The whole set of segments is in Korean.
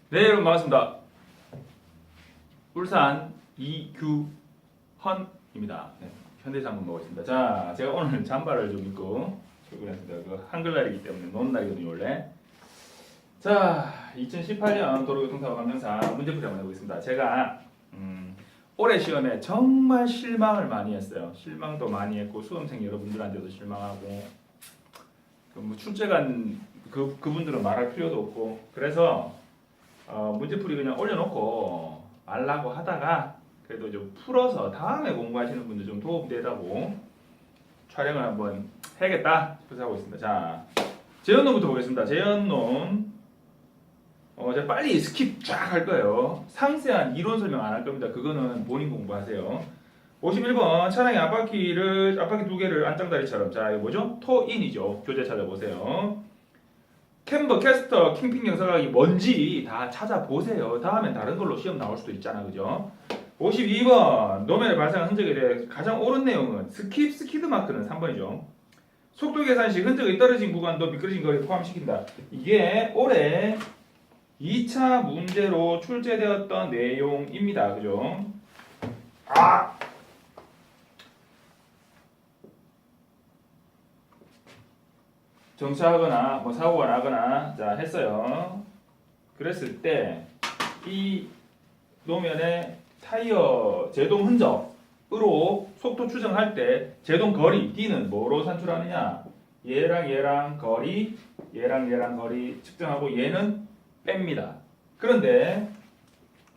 네, 여러분 반갑습니다. 울산 이규헌입니다. 네, 현대상금 보겠습니다. 자, 제가 오늘 잠바를 좀 입고 출근했습니다. 그 한글날이기 때문에 노는 날이거든요, 원래. 자, 2018년 도로교통사고 감정상 문제풀이 한번 해보겠습니다. 제가 올해 시험에 정말 실망을 많이 했어요. 실망도 많이 했고 수험생 여러분들한테도 실망하고 뭐 출제관 그분들은 말할 필요도 없고 그래서 문제풀이 그냥 올려놓고 말라고 하다가 그래도 좀 풀어서 다음에 공부하시는 분들 좀 도움되다고 촬영을 한번 해야겠다 싶어서 하고 있습니다. 자, 재현론부터 보겠습니다. 재현론 제가 빨리 스킵 쫙 할 거예요. 상세한 이론 설명 안 할 겁니다. 그거는 본인 공부하세요. 51번 차량의 앞바퀴 두 개를 안장다리처럼, 자 이거 뭐죠? 토인이죠. 교재 찾아보세요. 캠버, 캐스터, 킹핑 영상하기 뭔지 다 찾아보세요. 다음엔 다른 걸로 시험 나올 수도 있잖아, 그죠? 52번 노면에 발생한 흔적에 대해 가장 옳은 내용은 스키드 마크는 3번이죠. 속도 계산 시 흔적이 떨어진 구간도 미끄러진 거리를 포함시킨다. 이게 올해 2차 문제로 출제되었던 내용입니다. 그죠? 정차하거나 뭐 사고가 나거나 자 했어요. 그랬을 때 이 노면의 타이어 제동 흔적으로 속도 추정할 때 제동 거리 D는 뭐로 산출하느냐? 얘랑 거리, 얘랑 거리 측정하고 얘는 뺍니다. 그런데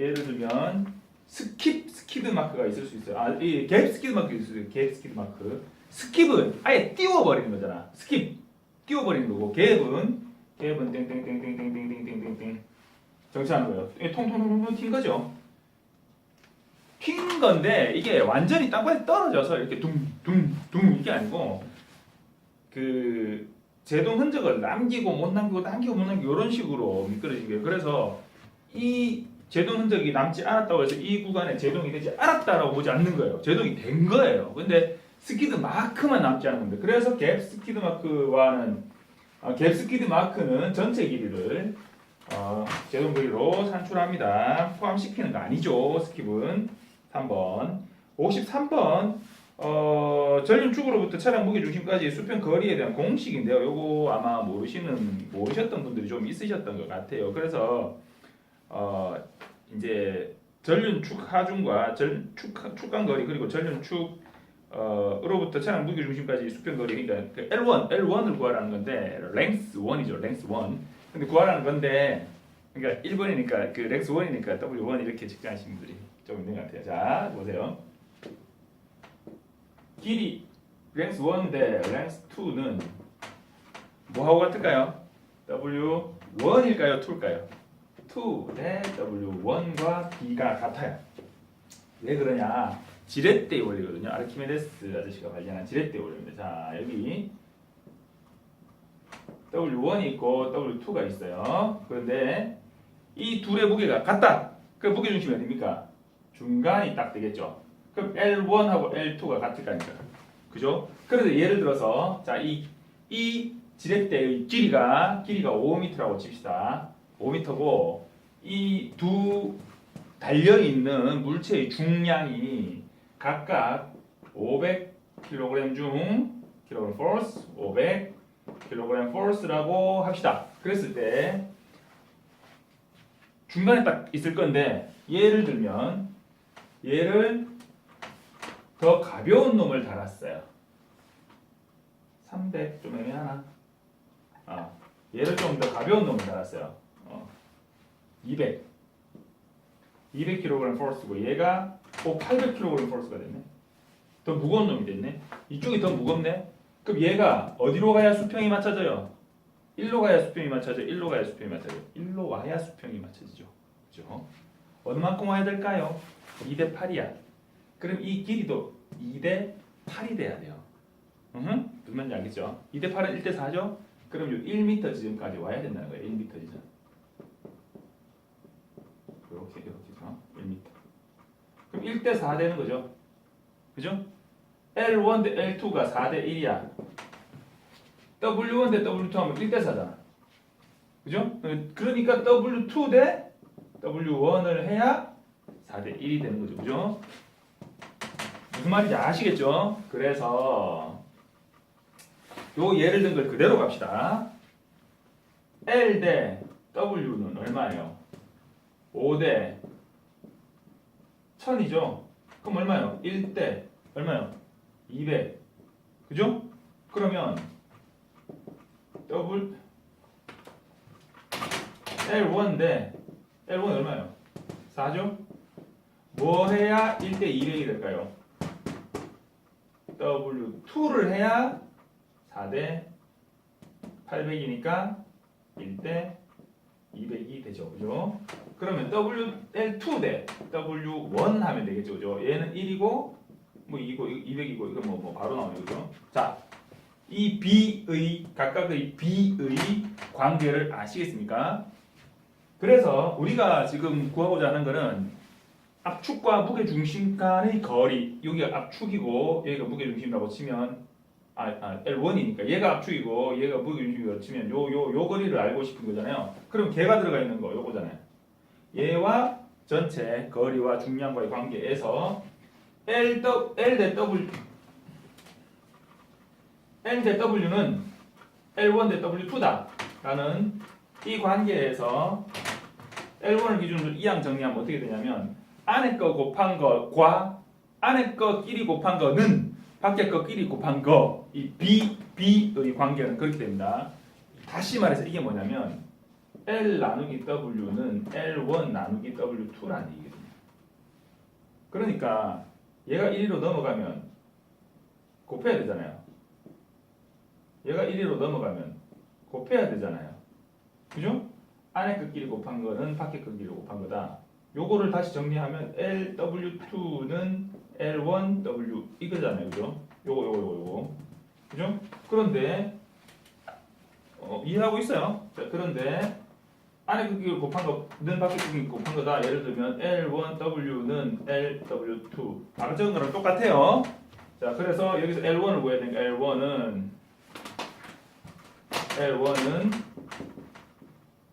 예를 들면 스키드 마크가 있을 수 있어요. 이 갭 스키드 마크 있을 수 있어요. 갭 스키드 마크. 스킵은 아예 띄워버리는 거잖아. 스킵 띄워버리는 거고 갭은 땡땡땡땡땡땡땡땡땡 정치하는 거예요. 통통통통 튄 거죠. 튄 건데 이게 완전히 땅바닥에 떨어져서 이렇게 둥둥둥 이게 아니고 그 제동 흔적을 남기고 못 남기고 못 남기고 이런 식으로 미끄러진 거예요. 그래서 이 제동 흔적이 남지 않았다고 해서 이 구간에 제동이 되지 않았다라고 보지 않는 거예요. 제동이 된 거예요. 근데 스키드 마크만 남지 않은 겁니다. 그래서 갭 스키드 마크는 전체 길이를 제동 거리로 산출합니다. 포함시키는 거 아니죠. 스킵은 3번. 53번 전륜축으로부터 차량 무게 중심까지 수평 거리에 대한 공식인데요. 요거 아마 모르셨던 분들이 좀 있으셨던 것 같아요. 그래서 이제 전륜축 하중과 축간 거리 그리고 전륜축 으로부터 차량 무게 중심까지 수평 거리 그러니까 그 L1을 구하라는 건데 length 1이죠. length 1. 근데 구하라는 건데 그러니까 1번이니까 그 length 1이니까 W1 이렇게 측정하시는 분들이 좀 있는 것 같아요. 자, 보세요. 길이 length 1인데 length 2는 뭐하고 같을까요? W1일까요? 2일까요? 2 대 W1과 B가 같아요. 왜 그러냐? 지렛대 원리거든요. 아르키메데스 아저씨가 발견한 지렛대 원리입니다. 자, 여기 W1이 있고 W2가 있어요. 그런데 이 둘의 무게가 같다. 그 무게 중심이 어딥니까? 중간이 딱 되겠죠. 그럼 L1하고 L2가 같을 거 아닙니까? 그죠? 그래서 예를 들어서 자, 이 지렛대의 길이가 5m라고 칩시다. 5m고 이 두 달려 있는 물체의 중량이 각각 500kg 중 kg force, 500kg force라고 합시다. 그랬을 때 중간에 딱 있을 건데 예를 들면 얘를 더 가벼운 놈을 달았어요. 300 좀 애매하나? 얘를 좀 더 가벼운 놈을 달았어요. 200kg force고 얘가 800kg force가 됐네. 더 무거운 놈이 됐네. 이쪽이 더 무겁네. 그럼 얘가 어디로 가야 수평이 맞춰져요? 1로 가야 수평이 맞춰져. 1로 가야 수평이 맞춰져. 1로 와야 수평이 맞춰지죠. 그죠? 얼마만큼 와야 될까요? 2대 8이야. 그럼 이 길이도 2대 8이 돼야 돼요. 무슨 말인지 알겠죠? 2대 8은 1대 4죠? 그럼 요 1m 지점까지 와야 된다는 거예요. 1m 지점. 이렇게 1m. 그럼 1대 4 되는 거죠. 그죠? L1 대 L2가 4대 1이야. W1 대 W2 하면 1대 4잖아. 그죠? 그러니까 W2 대 W1을 해야 4대 1이 되는 거죠. 그죠? 무슨 말인지 아시겠죠? 그래서 요 예를 든 걸 그대로 갑시다. L 대 W는 얼마예요? 5대 1000이죠? 그럼 얼마예요? 1대 얼마예요? 200. 그죠? 그러면 L1 대 L1 얼마예요? 4죠? 뭐 해야 1대 200이 될까요? W2를 해야 4대 800이니까 1대 200이 되죠. 그죠? 그러면 L2 대 W1 하면 되겠죠. 그죠? 얘는 1이고 뭐 2고 200이고 이거 뭐 바로 나오죠. 그죠? 자, 이 B의 각각의 B의 관계를 아시겠습니까? 그래서 우리가 지금 구하고자 하는 거는 압축과 무게중심 간의 거리, 여기가 압축이고 여기가 무게중심이라고 치면 L1이니까 얘가 압축이고 얘가 무게중심이라고 치면 요 거리를 알고 싶은 거잖아요. 그럼 걔가 들어가 있는 거 요거잖아요. 얘와 전체 거리와 중량과의 관계에서 L 대 W는 L1 대 W2다 라는 이 관계에서 L1을 기준으로 이항 정리하면 어떻게 되냐면 안에 거 곱한 거과 안에 거끼리 곱한 거는 밖에 거끼리 곱한 거 이 B의 관계는 그렇게 됩니다. 다시 말해서 이게 뭐냐면 L 나누기 W는 L1 나누기 W2라는 얘기거든요. 그러니까 얘가 1위로 넘어가면 곱해야 되잖아요. 얘가 1위로 넘어가면 곱해야 되잖아요. 그죠? 안에 거끼리 곱한 거는 밖에 거끼리 곱한 거다. 요거를 다시 정리하면 LW2는 L1W 이거잖아요. 그죠? 요거. 그죠? 그런데 이해하고 있어요. 자, 그런데 안에 거끼리 곱한 거는 밖에 거끼리 곱한 거다. 예를 들면 L1W는 LW2 아까 적은 거랑 똑같아요. 자, 그래서 여기서 L1을 구해야 되니까 L1은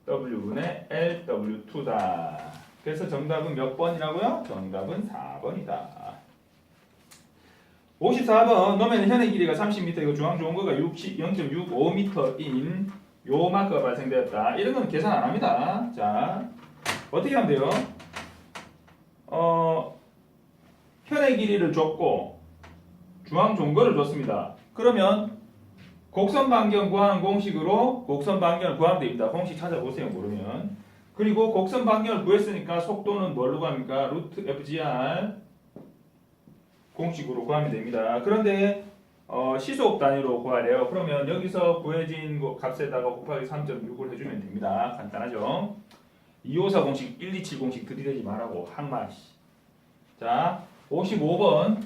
W분의 LW2다. 그래서 정답은 몇 번이라고요? 정답은 4번이다. 54번 노면의 현의 길이가 30m이고 중앙 좋은 거가 0.65m인 요 마크가 발생되었다. 이런 건 계산 안 합니다. 자, 어떻게 하면 돼요? 현의 길이를 줬고 중앙 좋은 거를 줬습니다. 그러면 곡선 반경 구하는 공식으로 곡선 반경을 구하면 됩니다. 공식 찾아보세요. 모르면. 그리고 곡선 반경을 구했으니까 속도는 뭘로 구합니까? 루트 FGR 공식으로 구하면 됩니다. 그런데 시속 단위로 구하래요. 그러면 여기서 구해진 값에다가 곱하기 3.6을 해주면 됩니다. 간단하죠? 254 공식, 127 공식 들이대지 말라고 항마. 자, 55번.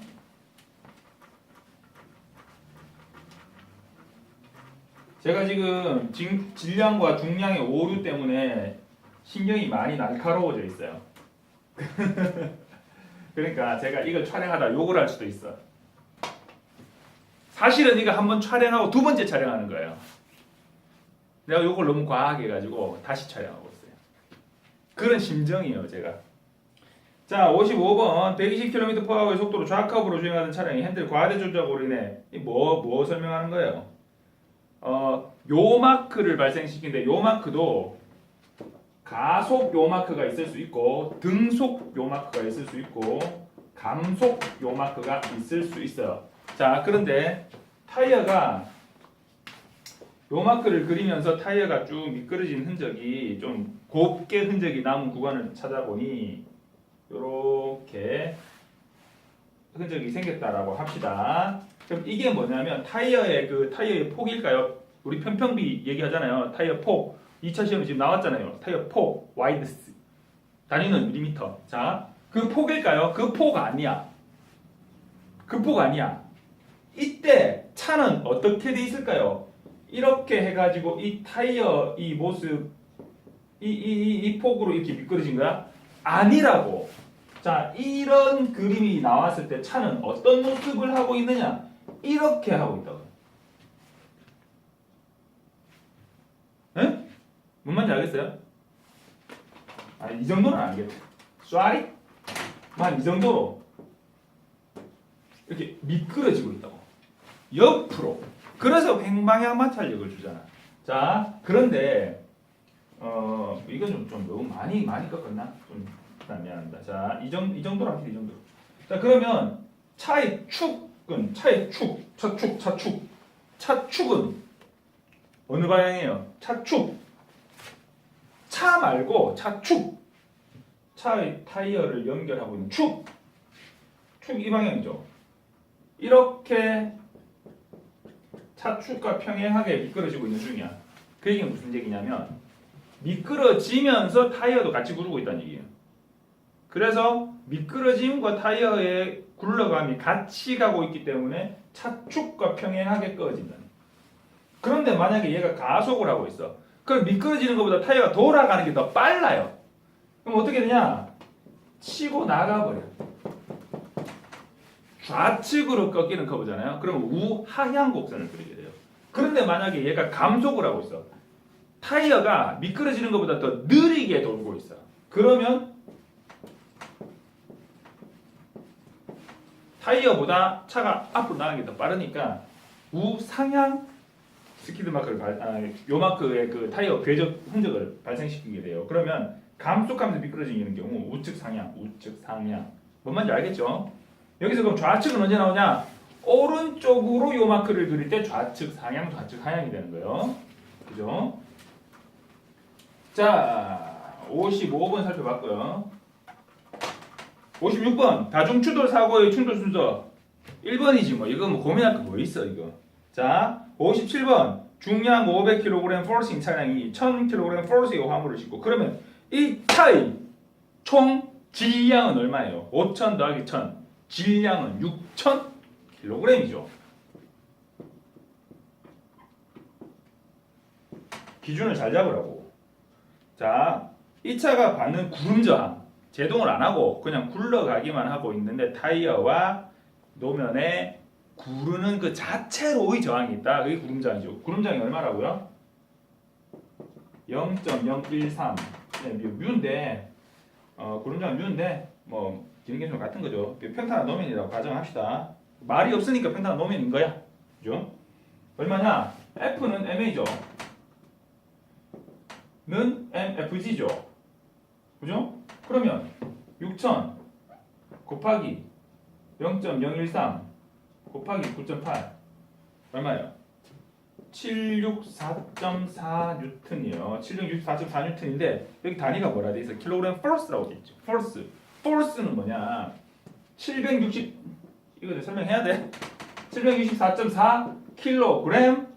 제가 지금 질량과 중량의 오류 때문에 신경이 많이 날카로워져 있어요. 그러니까 제가 이걸 촬영하다 욕을 할 수도 있어. 사실은 이거 한번 촬영하고 두 번째 촬영하는 거예요. 내가 욕을 너무 과하게 해가지고 다시 촬영하고 있어요. 그런 심정이에요, 제가. 자, 55번 120km/h의 속도로 좌컵으로 주행하는 차량이 핸들 과대 조작으로 인해 뭐 설명하는 거예요? 요 마크를 발생시키는데 요 마크도 가속 요 마크가 있을 수 있고 등속 요 마크가 있을 수 있고 감속 요 마크가 있을 수 있어요. 자, 그런데 타이어가 요 마크를 그리면서 타이어가 쭉 미끄러진 흔적이 좀 곱게 흔적이 남은 구간을 찾아보니 요렇게 흔적이 생겼다라고 합시다. 그럼 이게 뭐냐면 타이어의 폭일까요? 우리 편평비 얘기하잖아요. 타이어 폭 2차 시험에 지금 나왔잖아요. 타이어 폭 와이드스 단위는 밀리미터. 자, 그 폭일까요? 그 폭 아니야. 그 폭 아니야. 이때 차는 어떻게 돼 있을까요? 이렇게 해가지고 이 타이어 이 모습 이 폭으로 이렇게 미끄러진 거야? 아니라고. 자, 이런 그림이 나왔을 때 차는 어떤 모습을 하고 있느냐? 이렇게 하고 있다고. 에? 뭔 말인지 알겠어요? 이 정도는 아니겠다. 쏴리? 한 이 정도로 이렇게 미끄러지고 있다고. 옆으로. 그래서 횡방향 탄력을 주잖아. 자, 그런데 이건 좀 너무 많이 꺾었나? 좀 미안합니다. 자, 이 정도로 합시다. 이 정도. 자, 그러면 차의 축은 차축은 어느 방향이에요? 차축. 차 말고 차축. 차의 타이어를 연결하고 있는 축. 축 이 방향이죠. 이렇게 차축과 평행하게 미끄러지고 있는 중이야. 그 얘기는 무슨 얘기냐면 미끄러지면서 타이어도 같이 구르고 있다는 얘기예요. 그래서 미끄러짐과 타이어의 굴러감이 같이 가고 있기 때문에 차축과 평행하게 꺼진다. 그런데 만약에 얘가 가속을 하고 있어. 그럼 미끄러지는 것보다 타이어가 돌아가는 게 더 빨라요. 그럼 어떻게 되냐? 치고 나가버려. 좌측으로 꺾이는 커브잖아요. 그럼 우하향 곡선을 그리게 돼요. 그런데 만약에 얘가 감속을 하고 있어. 타이어가 미끄러지는 것보다 더 느리게 돌고 있어. 그러면 타이어보다 차가 앞으로 나가는 게 더 빠르니까 우상향 스키드 마크를 요마크의 그 타이어 궤적 흔적을 발생시키게 돼요. 그러면 감속하면서 미끄러지는 경우 우측 상향. 뭔 말인지 알겠죠? 여기서 그럼 좌측은 언제 나오냐? 오른쪽으로 요 마크를 그릴 때 좌측 상향, 좌측 하향이 되는 거예요. 그죠? 자, 55번 살펴봤고요. 56번 다중추돌 사고의 충돌 순서 1번이지 뭐. 이거 뭐 고민할 거 뭐 있어 이거. 자, 57번 중량 500kg 포르싱 차량이 1000kg 포르싱의 화물을 싣고 그러면 이 차의 총 질량은 얼마예요? 5000 더하기 1000 질량은 6000kg이죠. 기준을 잘 잡으라고. 자, 이 차가 받는 구름 저항 제동을 안 하고 그냥 굴러가기만 하고 있는데 타이어와 노면에 구르는 그 자체로의 저항이 있다. 그게 구름 저항이죠. 구름 저항이 얼마라고요? 0.013. 네, 뮤인데 구름 저항 뮤인데 뭐 기능계수는 같은 거죠. 평탄화 노면이라고 가정합시다. 말이 없으니까 평탄화 노면인 거야. 그죠? 얼마냐? F는 MA죠. 는 MFG죠. 그죠? 그러면 6000 곱하기 0.013 곱하기 9.8 얼마예요? 764.4N이에요. 764.4N인데 여기 단위가 뭐라 돼 있어? 킬로그램 포스라고 돼 있죠. 포스는 뭐냐? 760 이거 설명해야 돼. 764.4 킬로그램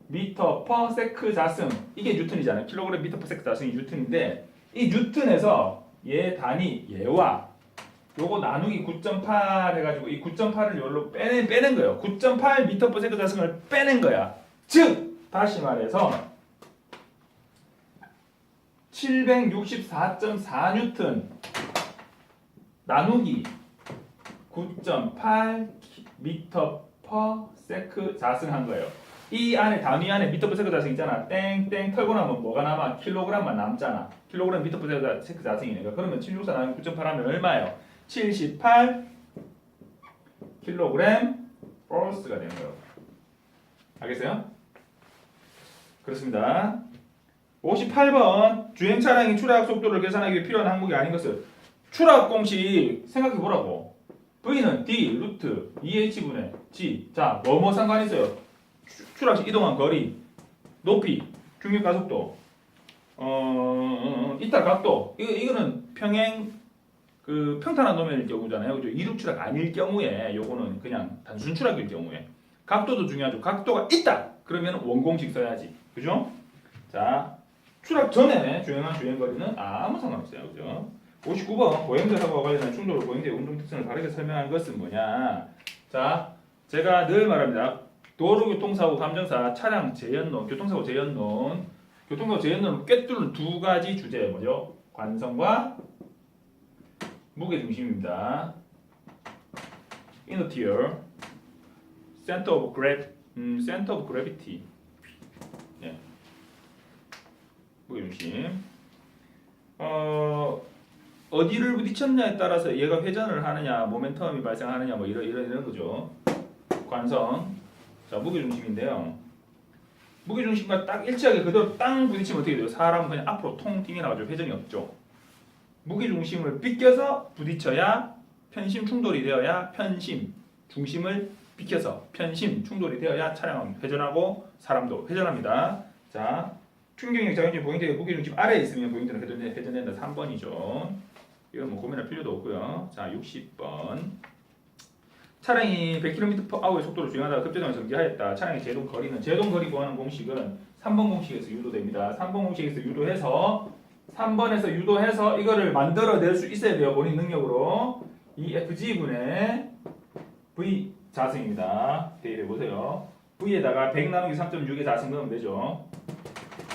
미터 퍼 세크 자승 이게 뉴턴이잖아요. 킬로그램 미터 퍼 세크 자승이 뉴턴인데 이 뉴턴에서 얘 단위 얘와 요거 나누기 9.8 해가지고 이 9.8을 요로 빼낸 거예요. 9.8 미터 퍼 세크 자승을 빼낸 거야. 즉 다시 말해서 764.4 뉴턴 나누기 9.8 미터 퍼 세크 자승한 거예요. 이 안에 단위 안에 미터 퍼 세크 자승 있잖아. 땡땡 털고 나면 뭐가 남아? 킬로그램만 남잖아. 킬로그램 미터 퍼 세크 자승이니까. 그러면 764 나누기 9.8 하면 얼마예요? 78 킬로그램 포스가 되는 거예요. 알겠어요? 그렇습니다. 58번 주행 차량의 추락 속도를 계산하기 위해 필요한 항목이 아닌 것은 추락 공식 생각해 보라고. V는 D 루트 2H분의 G. 자, 뭐뭐 상관이 있어요? 추락 시 이동한 거리, 높이, 중력 가속도, 이탈 각도. 이거는 평행 그 평탄화 노면일 경우잖아요. 그죠? 이륙 추락 아닐 경우에 요거는 그냥 단순 추락일 경우에 각도도 중요하죠. 각도가 있다. 그러면 원공식 써야지. 그죠? 자, 추락 전에 주행한 주행거리는 아무 상관없어요. 그죠? 59번 보행자 사고와 관련한 충돌 보행자의 운동 특성을 바르게 설명한 것은 뭐냐? 자, 제가 늘 말합니다. 도로교통사고 감정사 차량 재연론, 교통사고 재연론, 교통사고 재연론을 꿰뚫는 두 가지 주제 뭐죠? 관성과 무게중심입니다. Inner tier, center of gravity. 네. 무게중심. 어디를 부딪혔냐에 따라서 얘가 회전을 하느냐, 모멘텀이 발생하느냐, 뭐 이런 거죠. 관성. 자, 무게중심인데요. 무게중심과 딱 일치하게 그대로 땅 부딪히면 어떻게 돼요? 사람은 그냥 앞으로 통 튕겨 나가지고 회전이 없죠. 무게중심을 비껴서 부딪혀야 편심 충돌이 되어야 편심 중심을 비켜서 편심 충돌이 되어야 차량은 회전하고 사람도 회전합니다. 자, 충격력 작용중 보행자의 무게중심 아래에 있으면 보행자는 회전된다. 3번이죠. 이건 뭐 고민할 필요도 없고요. 자, 60번. 차량이 100km/h의 속도로 주행하다가 급제동에 정지하였다. 차량의 제동 거리 구하는 공식은 3번 공식에서 유도됩니다. 3번 공식에서 유도해서 3번에서 유도해서 이거를 만들어낼 수 있어야 돼요. 본인 능력으로. 이 FG분의 V 자승입니다. 대입해 보세요. V에다가 100 나누기 3.6의 자승 넣으면 되죠.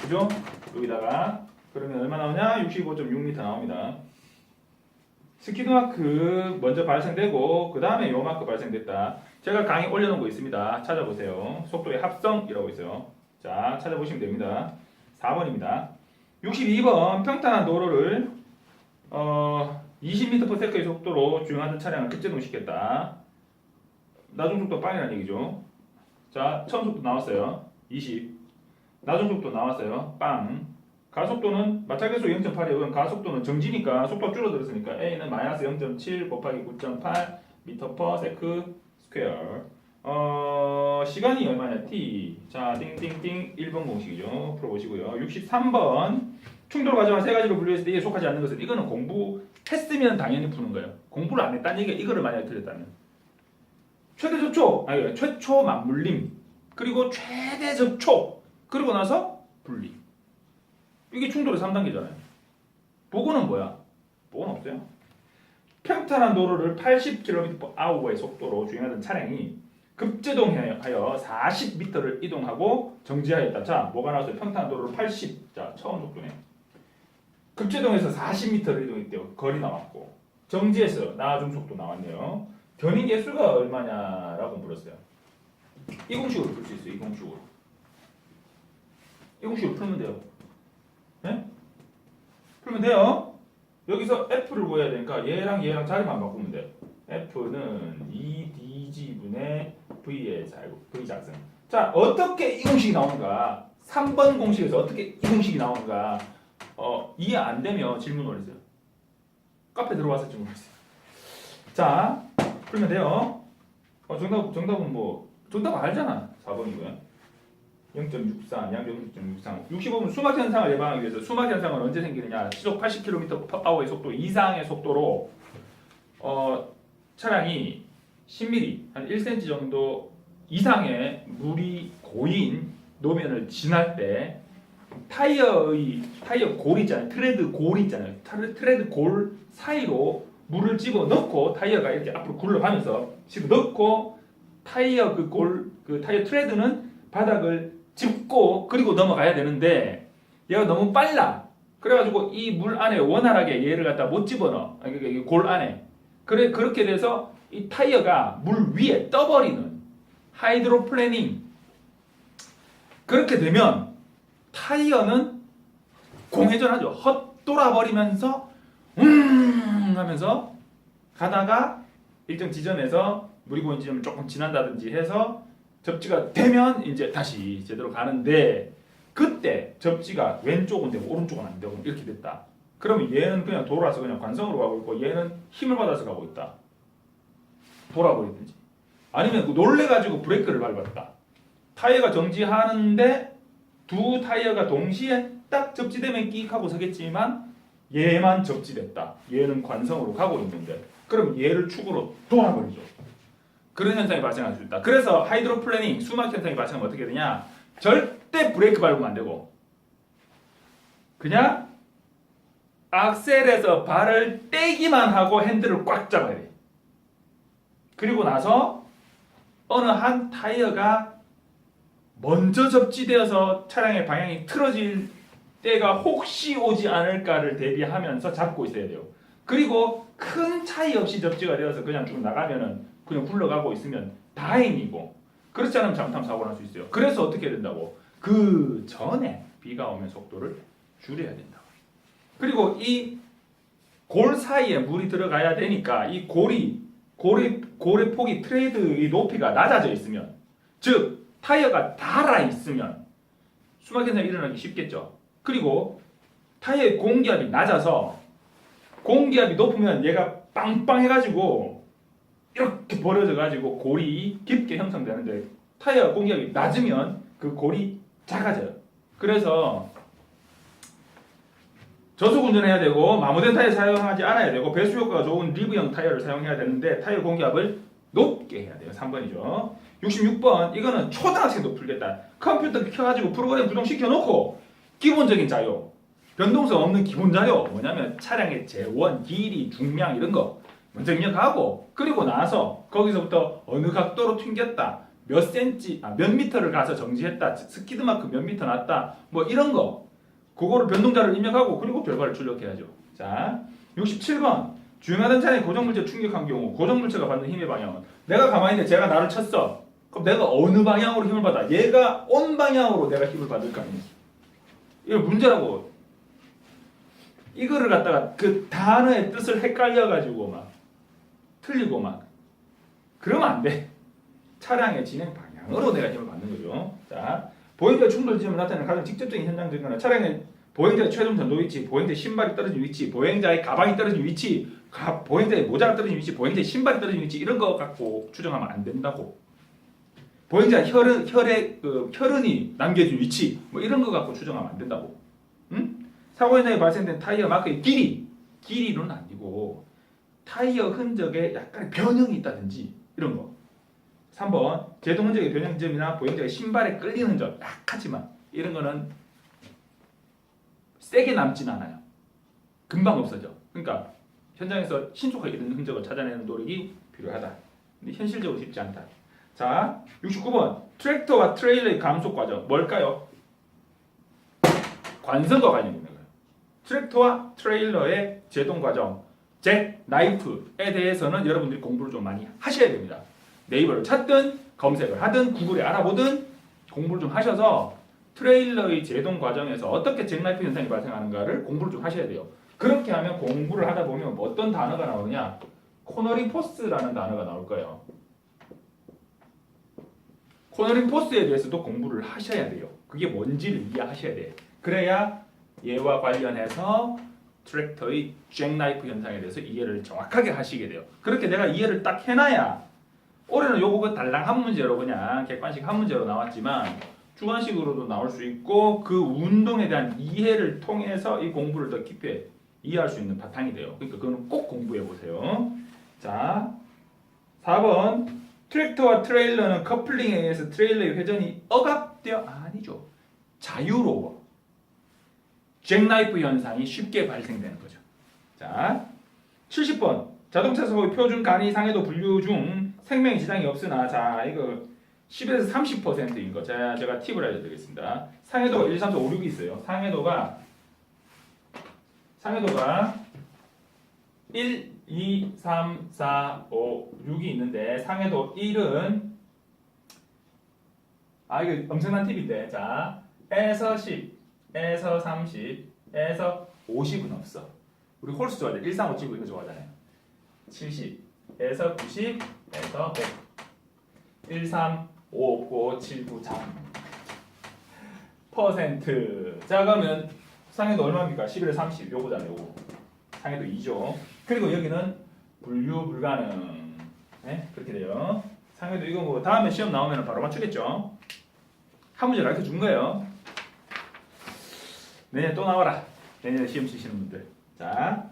그죠? 여기다가 그러면 얼마 나오냐? 65.6m 나옵니다. 스키드마크 먼저 발생되고 그 다음에 요 마크 발생됐다. 제가 강의 올려놓은 거 있습니다. 찾아보세요. 속도의 합성이라고 있어요. 자, 찾아보시면 됩니다. 4번입니다. 62번 평탄한 도로를 20m/s의 속도로 주행하던 차량을 급제동시켰다. 나중속도 빵이라는 얘기죠. 자, 처음 속도 나왔어요. 20. 나중속도 나왔어요. 빵. 가속도는 마찰계수 0.8이고 가속도는 정지니까 속도가 줄어들었으니까 A는 마이너스 0.7 곱하기 9.8 m/s 스퀘어. 시간이 얼마냐? T. 자, 띵띵띵 1번 공식이죠. 풀어보시고요. 63번 충돌 과정을 세 가지로 분류했을 때 이에 속하지 않는 것은 이거는 공부했으면 당연히 푸는 거예요. 공부를 안 했다는 얘기가 이거를 만약에 틀렸다면 최대 접촉, 아니 최초 맞물림, 그리고 최대 접촉, 그리고 나서 분리. 이게 충돌의 3단계잖아요. 보고는 뭐야? 보고는 없어요. 평탄한 도로를 80km/h의 속도로 주행하던 차량이 급제동하여 40m를 이동하고 정지하였다. 자, 뭐가 나왔어요? 평탄한 도로를 80. 자, 처음 속도네. 급제동해서 40m를 이동했대요. 거리 나왔고 정지해서 나중 속도 나왔네요. 견인 개수가 얼마냐라고 물었어요. 이 공식으로 풀 수 있어요. 이 공식으로. 이 공식으로 풀면 돼요. 네? 풀면 돼요. 여기서 F를 구해야 되니까 얘랑 자리만 바꾸면 돼요. F는 2DG분의 V의 V작승. 자, 어떻게 이 공식이 나오는가? 3번 공식에서 어떻게 이 공식이 나오는가? 이해 안 되면 질문 올리세요. 카페 들어와서 질문 올리세요. 자, 풀면 돼요. 정답은 뭐 정답 알잖아. 4번이고요. 0.63, 양변 0.63. 65분 수막 현상을 예방하기 위해서 수막 현상은 언제 생기느냐? 시속 80km/h의 속도 이상의 속도로 차량이 10mm, 한 1cm 정도 이상의 물이 고인 노면을 지날 때 타이어 골 있잖아요. 트레드 골 있잖아요. 트레드 골 사이로 물을 집어 넣고 타이어가 이렇게 앞으로 굴러가면서 집어 넣고 타이어 타이어 트레드는 바닥을 짚고 그리고 넘어가야 되는데 얘가 너무 빨라. 그래가지고 이 물 안에 원활하게 얘를 갖다 못 집어넣어. 그러니까 골 안에. 그렇게 돼서 이 타이어가 물 위에 떠버리는 하이드로플래닝. 그렇게 되면 타이어는 공회전하죠. 헛돌아버리면서 하면서 가다가 일정 지점에서 물이 고인 지점을 조금 지난다든지 해서 접지가 되면 이제 다시 제대로 가는데 그때 접지가 왼쪽은 되고 오른쪽은 안 되고 이렇게 됐다. 그러면 얘는 그냥 돌아서 그냥 관성으로 가고 있고 얘는 힘을 받아서 가고 있다. 돌아버리든지 아니면 놀래가지고 브레이크를 밟았다. 타이어가 정지하는데 두 타이어가 동시에 딱 접지되면 끼익 하고 서겠지만 얘만 접지됐다. 얘는 관성으로 가고 있는데 그럼 얘를 축으로 돌아버리죠. 그런 현상이 발생할 수 있다. 그래서 하이드로플래닝, 수막 현상이 발생하면 어떻게 되냐? 절대 브레이크 밟으면 안 되고 그냥 악셀에서 발을 떼기만 하고 핸들을 꽉 잡아야 돼. 그리고 나서 어느 한 타이어가 먼저 접지되어서 차량의 방향이 틀어질 때가 혹시 오지 않을까를 대비하면서 잡고 있어야 돼요. 그리고 큰 차이 없이 접지가 되어서 그냥 쭉 나가면은 그냥 굴러가고 있으면 다행이고 그렇지 않으면 잘못하면 사고 날 수 있어요. 그래서 어떻게 해야 된다고? 그 전에 비가 오면 속도를 줄여야 된다고. 그리고 이 골 사이에 물이 들어가야 되니까 이 골의 폭이 트레이드의 높이가 낮아져 있으면, 즉 타이어가 닳아 있으면 수막 현상이 일어나기 쉽겠죠. 그리고 타이어의 공기압이 낮아서 공기압이 높으면 얘가 빵빵해가지고 이렇게 벌어져가지고 골이 깊게 형성되는데, 타이어 공기압이 낮으면 그 골이 작아져요. 그래서 저속 운전해야 되고 마모된 타이어 사용하지 않아야 되고 배수 효과가 좋은 리브형 타이어를 사용해야 되는데 타이어 공기압을 높게 해야 돼요. 3번이죠. 66번, 이거는 초등학생도 풀겠다. 컴퓨터 켜가지고 프로그램 구동시켜 놓고 기본적인 자료, 변동성 없는 기본 자료, 뭐냐면 차량의 재원, 길이, 중량 이런 거 먼저 입력하고, 그리고 나서 거기서부터 어느 각도로 튕겼다, 몇 미터를 가서 정지했다, 스키드마크 몇 미터 났다, 뭐 이런 거, 그거를 변동자를 입력하고 그리고 결과를 출력해야죠. 자, 67번, 주행하던 차량에 고정물체 충격한 경우 고정물체가 받는 힘의 방향은, 내가 가만히 있는데 제가 나를 쳤어. 그럼 내가 어느 방향으로 힘을 받아? 얘가 온 방향으로 내가 힘을 받을 거 아니야. 이거 문제라고. 이거를 갖다가 그 단어의 뜻을 헷갈려가지고 막 틀리고 막 그러면 안 돼. 차량의 진행 방향으로 내가 힘을 받는 거죠. 자, 보행자 충돌 지점을 나타내는 가장 직접적인 현상 증거는 차량의 보행자의 최종 전도 위치, 보행자의 신발이 떨어진 위치, 보행자의 가방이 떨어진 위치, 보행자의 모자가 떨어진 위치, 보행자의 신발이 떨어진 위치, 이런 거 갖고 추정하면 안 된다고. 보행자 혈흔이 남겨진 위치, 뭐 이런 거 갖고 추정하면 안 된다고. 응? 사고 현장에 발생된 타이어 마크의 길이는 아니고 타이어 흔적에 약간의 변형이 있다든지 이런 거. 3번, 제동 흔적의 변형 지점이나 보행자의 신발에 끌리는 흔적, 약하지만 이런 거는 세게 남진 않아요. 금방 없어져. 그러니까 현장에서 신속하게 이런 흔적을 찾아내는 노력이 필요하다. 근데 현실적으로 쉽지 않다. 자, 69번, 트랙터와 트레일러의 감속 과정 뭘까요? 관성과 관련이 있는 거예요. 트랙터와 트레일러의 제동 과정, 잭 나이프에 대해서는 여러분들이 공부를 좀 많이 하셔야 됩니다. 네이버를 찾든 검색을 하든 구글에 알아보든 공부를 좀 하셔서 트레일러의 제동 과정에서 어떻게 잭나이프 현상이 발생하는가를 공부를 좀 하셔야 돼요. 그렇게 하면 공부를 하다 보면 어떤 단어가 나오느냐, 코너링 포스라는 단어가 나올 거예요. 코너링 포스에 대해서도 공부를 하셔야 돼요. 그게 뭔지를 이해하셔야 돼요. 그래야 얘와 관련해서 트랙터의 잭나이프 현상에 대해서 이해를 정확하게 하시게 돼요. 그렇게 내가 이해를 딱 해놔야, 올해는 요거 달랑 한 문제로 그냥 객관식 한 문제로 나왔지만 주관식으로도 나올 수 있고 그 운동에 대한 이해를 통해서 이 공부를 더 깊이 이해할 수 있는 바탕이 돼요. 그러니까 그거는 꼭 공부해 보세요. 자, 4번, 트랙터와 트레일러는 커플링에 의해서 트레일러의 회전이 억압되어, 아니죠, 자유로워. 잭나이프 현상이 쉽게 발생되는 거죠. 자, 70번, 자동차 사고의 표준 간이 상해도 분류 중 생명에 지장이 없으나, 자, 이거 10에서 30%인 거 제가 팁을 알려드리겠습니다. 상해도가 1, 3, 4, 5, 6이 있어요. 상해도가 1, 2, 3, 4, 5, 6이 있는데 상해도 1은, 이거 엄청난 팁인데, 자, 에서 10, 에서 30, 에서 50은 없어. 우리 홀수 좋아하잖아요. 1, 3, 5, 7, 9 이거 좋아하잖아요. 70, 에서 90, 에서 100, 1, 3, 5, 5, 7, 9, 3 퍼센트. 자, 그러면 상해도 얼마입니까? 11에 30, 요거잖아요. 요거. 상해도 2죠. 그리고 여기는 분류 불가능. 네? 그렇게 돼요. 상해도 이거 뭐 다음에 시험 나오면 바로 맞추겠죠? 한 문제 가르쳐 준 거예요. 내년에 또 나와라. 내년에 시험 치시는 분들. 자,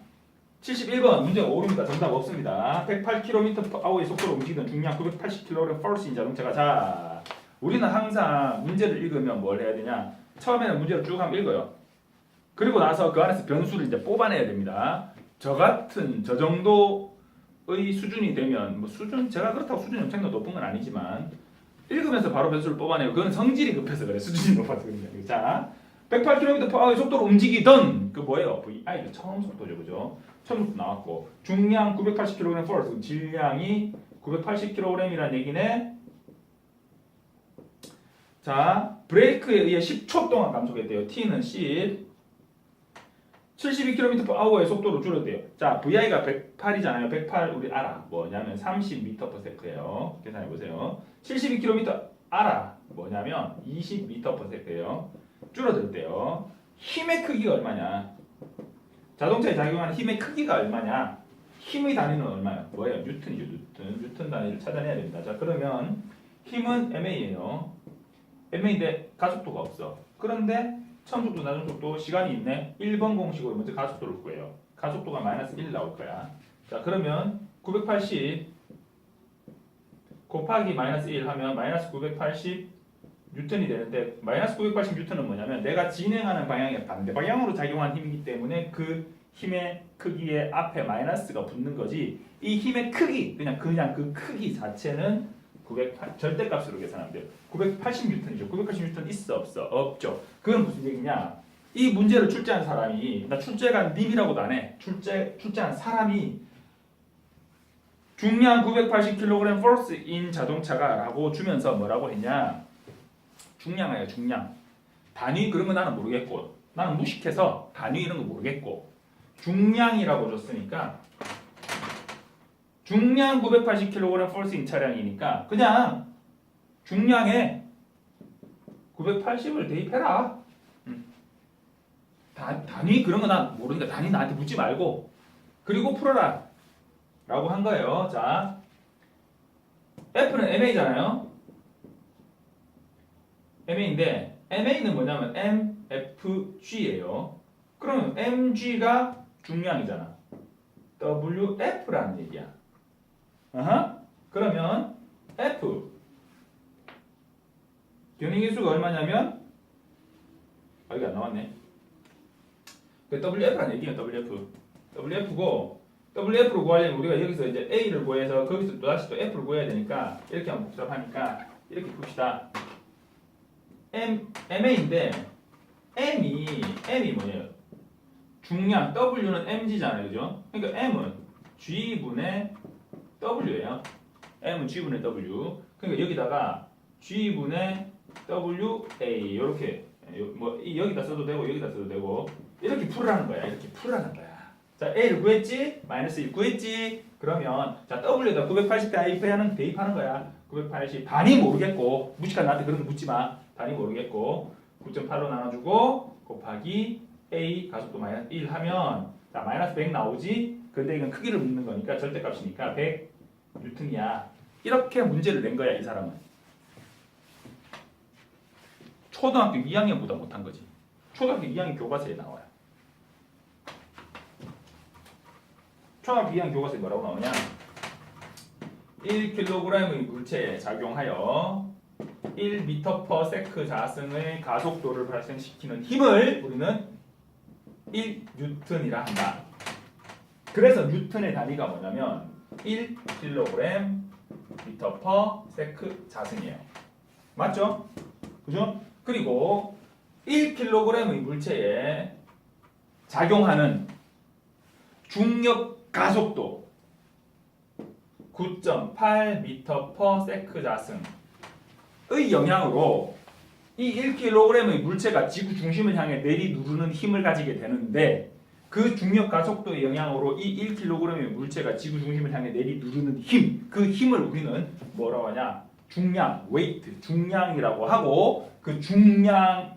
71번 문제가 오릅니다. 정답 없습니다. 108km/h의 속도로 움직이던 중량 980kg인 자동차가, 자, 우리는 항상 문제를 읽으면 뭘 해야 되냐? 처음에는 문제를 쭉 한번 읽어요. 그리고 나서 그 안에서 변수를 이제 뽑아내야 됩니다. 저 정도의 수준이 되면, 뭐 수준, 제가 그렇다고 수준이 엄청 높은 건 아니지만 읽으면서 바로 변수를 뽑아내고, 그건 성질이 급해서 그래. 수준이 높아서 그런다. 자, 108km/h의 속도로 움직이던 그 뭐예요? VI 처음 속도죠, 그죠? 처음 속도 나왔고, 중량 980kg/s, 질량이 980kg이라는 얘기네. 자, 브레이크에 의해 10초 동안 감속했대요. T는 10. 72km/h의 속도로 줄여도 돼요. 자, VI가 108이잖아요. 108 우리 알아. 뭐냐면 30m/s예요. 계산해 보세요. 72km 알아. 뭐냐면 20m/s예요. 줄어들 때요. 힘의 크기가 얼마냐? 자동차에 작용하는 힘의 크기가 얼마냐? 힘의 단위는 얼마야? 뭐예요? 뉴턴이죠, 뉴턴. 뉴턴 단위를 찾아내야 됩니다. 자, 그러면 힘은 ma예요. ma인데 가속도가 없어. 그런데 처음 속도, 나중 속도, 시간이 있네. 1번 공식으로 먼저 가속도를 구해요. 가속도가 마이너스 1 나올 거야. 자, 그러면 980 곱하기 마이너스 1 하면 마이너스 980 뉴턴이 되는데, 마이너스 980 뉴턴은 뭐냐면 내가 진행하는 방향의 반대 방향으로 작용한 힘이기 때문에 그 힘의 크기의 앞에 마이너스가 붙는 거지. 이 힘의 크기, 그냥 그 크기 자체는 908 절대값으로 계산하면 돼요. 980뉴턴이죠. 980뉴턴 있어 없어? 없죠. 그건 무슨 얘기냐? 이 문제를 출제한 사람이, 나 출제가 님이라고도 안 해. 출제한 사람이 중량 980kg force인 자동차가 라고 주면서 뭐라고 했냐? 중량이에요, 중량. 단위 그런 거 나는 모르겠고, 나는 무식해서 단위 이런 거 모르겠고, 중량이라고 줬으니까 중량 980kg force인 차량이니까 그냥 중량에 980을 대입해라. 단위 그런 거 난 모르니까 단위 나한테 묻지 말고, 그리고 풀어라 라고 한 거예요. 자, F는 MA잖아요. MA인데 MA는 뭐냐면 MFG예요. 그러면 MG가 중량이잖아. WF라는 얘기야. 그러면 F 견인기수가 얼마냐면, 여기 안 나왔네. WF라는 얘기야. WF고, WF로 구하려면 우리가 여기서 이제 A를 구해서 거기서 또 다시 또 F를 구해야 되니까 이렇게 하면 복잡하니까 이렇게 풉시다. MA인데 M이 뭐예요? 중량, W는 mg잖아요, 그죠? 그러니까 M은 G분의 W예요. M은 G분의 W. 그러니까 여기다가 G분의 WA 이렇게 뭐 여기다 써도 되고 여기다 써도 되고 이렇게 풀으라는 거야. 이렇게 풀으라는 거야. 자, A를 구했지? 마이너스 1 구했지? 그러면 자, W에다 980 대입하는 거야. 980 단위 모르겠고, 무식한 나한테 그런 거 묻지 마. 단위 모르겠고 9.8로 나눠주고 곱하기 A 가속도 마이너스 1 하면 자, 마이너스 100 나오지? 근데 이건 크기를 묻는 거니까 절대값이니까 100 뉴턴이야. 이렇게 문제를 낸 거야, 이 사람은. 초등학교 2학년보다 못한 거지. 초등학교 2학년 교과서에 나와요. 초등학교 2학년 교과서에 뭐라고 나오냐? 1kg의 물체에 작용하여 1m/s 자승의 가속도를 발생시키는 힘을 우리는 1뉴턴이라 한다. 그래서 뉴턴의 단위가 뭐냐면 1kg m/s 자승이에요. 맞죠? 그죠? 그리고 1kg의 물체에 작용하는 중력 가속도 9.8m/s 자승의 영향으로 이 1kg의 물체가 지구 중심을 향해 내리누르는 힘을 가지게 되는데, 그 중력 가속도의 영향으로 이 1kg의 물체가 지구 중심을 향해 내리누르는 힘, 그 힘을 우리는 뭐라고 하냐? 중량, weight, 중량이라고 하고, 그 중량을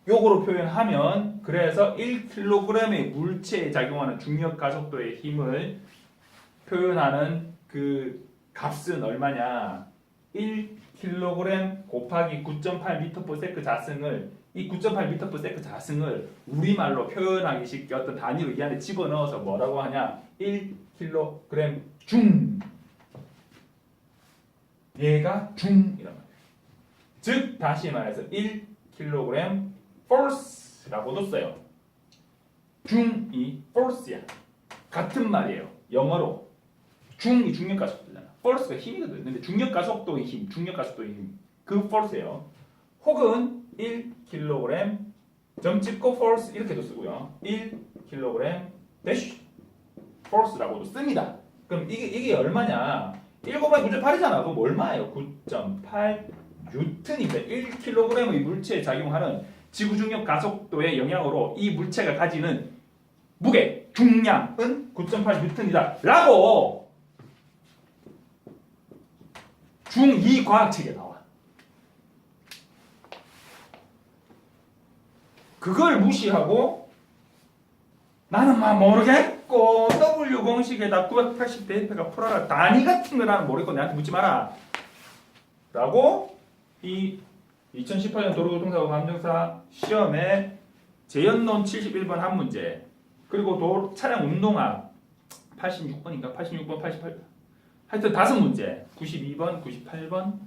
요거로 표현하면, 그래서 1kg의 물체에 작용하는 중력 가속도의 힘을 표현하는 그 값은 얼마냐? 1kg 곱하기 9.8m/s 자승을, 이 9.8m/s 자승을 우리말로 표현하기 쉽게 어떤 단위로 이 안에 집어넣어서 뭐라고 하냐? 1kg 중. 얘가 중이란 말이에요. 즉 다시 말해서 1kg force라고도 써요. 중이 force야. 같은 말이에요. 영어로 중이 중력 가속도잖아. force가 힘이거든. 근데 중력 가속도의 힘, 그 force예요. 혹은 1kg 점 찍고 force 이렇게도 쓰고요. 1kg dash force라고도 씁니다. 그럼 이게 얼마냐? 1 곱하기 9.8이잖아. 그럼 얼마예요? 9.8 뉴턴입니다. 1kg의 물체에 작용하는 지구 중력 가속도의 영향으로 이 물체가 가지는 무게, 중량은 9.8N이다 라고 중2 과학책에 나와. 그걸 무시하고 나는 막 모르겠고 W 공식에다 980 대입해가 풀어라 단위 같은 거 나는 모르겠고 내한테 묻지 마라 라고 이 2018년 도로교통사고 감정사 시험에 재연론 71번 한 문제 그리고 차량 운동학 86번인가 86번 88번 하여튼 5문제 92번 98번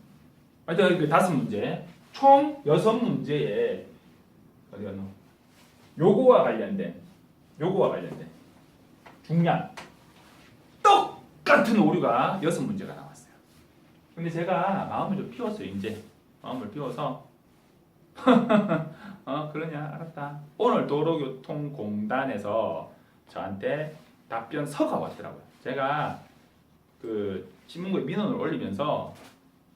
하여튼 그 5문제 총 6문제에 어디 갔노? 요거와 관련된 중량 똑같은 오류가 6문제가 나왔어요. 근데 제가 마음을 좀 비웠어요. 이제 마음을 비워서 그러냐 알았다. 오늘 도로교통공단에서 저한테 답변서가 왔더라고요. 제가 그 신문고에 민원을 올리면서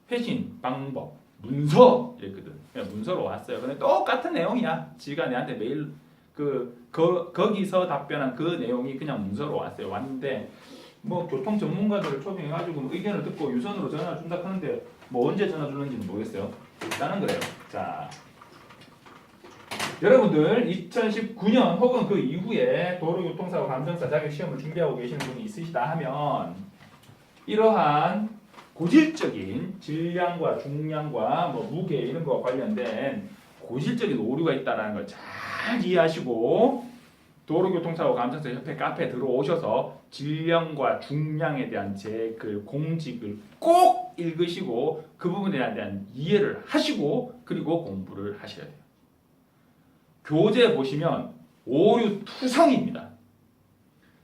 회신 방법 문서 이랬거든. 그냥 문서로 왔어요. 근데 똑같은 내용이야. 지가 내한테 메일 거기서 답변한 그 내용이 그냥 문서로 왔어요. 왔는데 뭐 교통 전문가들을 초빙해가지고 의견을 듣고 유선으로 전화 준다 하는데 뭐 언제 전화 주는지는 모르겠어요. 일단은 그래요. 자, 여러분들 2019년 혹은 그 이후에 도로교통사고 감정사 자격 시험을 준비하고 계시는 분이 있으시다 하면 이러한 고질적인 질량과 중량과 뭐 무게 이런 거와 관련된 고질적인 오류가 있다는 걸 잘 이해하시고 도로교통사고 감정사 협회 카페에 들어오셔서 질량과 중량에 대한 제 그 공직을 꼭 읽으시고 그 부분에 대한 이해를 하시고 그리고 공부를 하셔야 돼요. 교재 보시면 오류 투성입니다.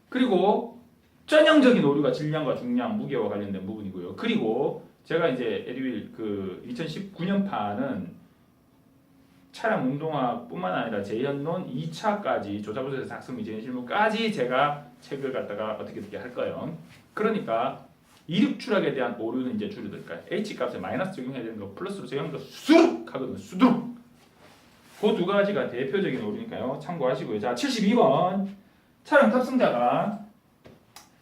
그리고 전형적인 오류가 질량과 중량, 무게와 관련된 부분이고요. 그리고 제가 이제 에듀윌 그 2019년판은 차량 운동학뿐만 아니라 재연론 2차까지 조사부서에서 학습 및 재연 실무까지 제가 책을 갖다가 어떻게 할 거예요. 그러니까 이륙 추락에 대한 오류는 이제 줄여들까요? H 값에 마이너스 적용해야 되는 거 플러스로 적용해서 수룩 하거든요. 수룩. 그 두 가지가 대표적인 오류니까요. 참고하시고요. 자, 72번 차량 탑승자가